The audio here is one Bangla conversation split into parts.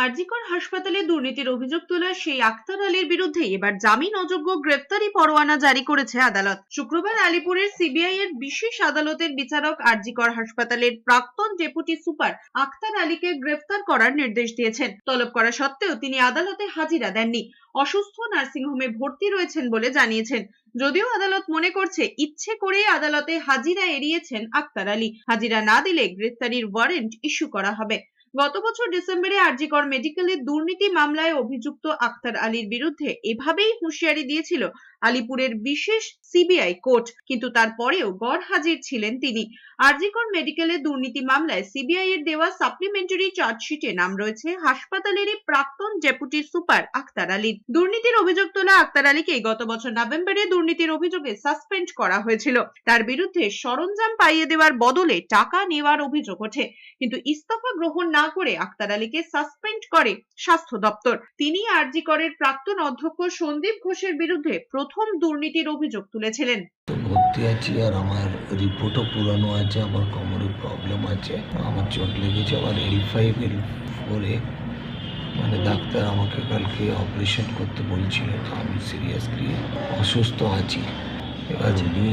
আরজিকর হাসপাতালে দুর্নীতির অভিযোগ তোলা সেই আক্তার আলীর বিরুদ্ধে এবার জামিন অযোগ্য গ্রেফতারি পরোয়ানা জারি করেছে আদালত। শুক্রবার আলিপুরের সিবিআই এর বিশেষ আদালতের বিচারক আরজিকর হাসপাতালের প্রাক্তন ডেপুটি সুপার আক্তার আলীকে গ্রেফতার করার নির্দেশ দিয়েছেন। তলব করা সত্ত্বেও তিনি আদালতে হাজিরা দেননি। অসুস্থ নার্সিংহোমে ভর্তি রয়েছেন বলে জানিয়েছেন। যদিও আদালত মনে করছে ইচ্ছে করে আদালতে হাজিরা এড়িয়েছেন আক্তার আলী। হাজিরা না দিলে গ্রেফতারির ওয়ারেন্ট ইস্যু করা হবে। গত বছর ডিসেম্বরে আরজিকর মেডিকেলের দুর্নীতি মামলায় অভিযুক্ত আক্তার আলীর বিরুদ্ধে এভাবেই হুঁশিয়ারি দিয়েছিল আলিপুরের বিশেষ সিবিআই কোর্ট, কিন্তু তারপরেও গড়হাজির ছিলেন তিনি। আরজিকর মেডিকেলের দুর্নীতি মামলায় সিবিআই এর দেওয়া সাপ্লিমেন্টারি চার্জশিটে নাম রয়েছে হাসপাতালেরই প্রাক্তন ডেপুটি সুপার আক্তার আলীর। দুর্নীতির অভিযোগ তোলা আক্তার আলীকে গত বছর নভেম্বরে দুর্নীতির অভিযোগে সাসপেন্ড করা হয়েছিল। তার বিরুদ্ধে সরঞ্জাম পাইয়ে দেওয়ার বদলে টাকা নেওয়ার অভিযোগ ওঠে, কিন্তু ইস্তফা গ্রহণ না করে আক্তার আলীকে সাসপেন্ড করে স্বাস্থ্য দপ্তর। তিনি আরজিকরের প্রাক্তন অধ্যক্ষ সন্দীপ ঘোষের বিরুদ্ধে প্রথম দুর্নীতির অভিযোগ তুলেছিলেন। ভর্তি আছি আর আমার রিপোর্টও পুরানো আছে, আমার কোমরে প্রবলেম আছে, আমার চোট লেগেছে, আমার L5 L4 মানে ডাক্তার আমাকে কালকে অপারেশন করতে বলছিলেন। আমি সিরিয়াসলি অসুস্থ আছি। এবার উনি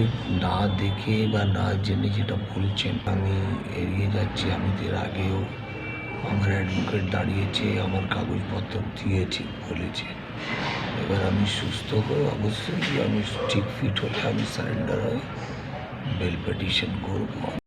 না দেখে বা না জেনে যেটা বলছেন আমি এড়িয়ে যাচ্ছি। আমি এর আগেও আমার অ্যাডভোকেট দাঁড়িয়েছে, আমার কাগজপত্র দিয়েছি, বলেছে। এবার আমি সুস্থ হয়ে অবশ্যই আমি ঠিক ফিট হলে আমি সারেন্ডার হয়ে বেল পিটিশন করবো।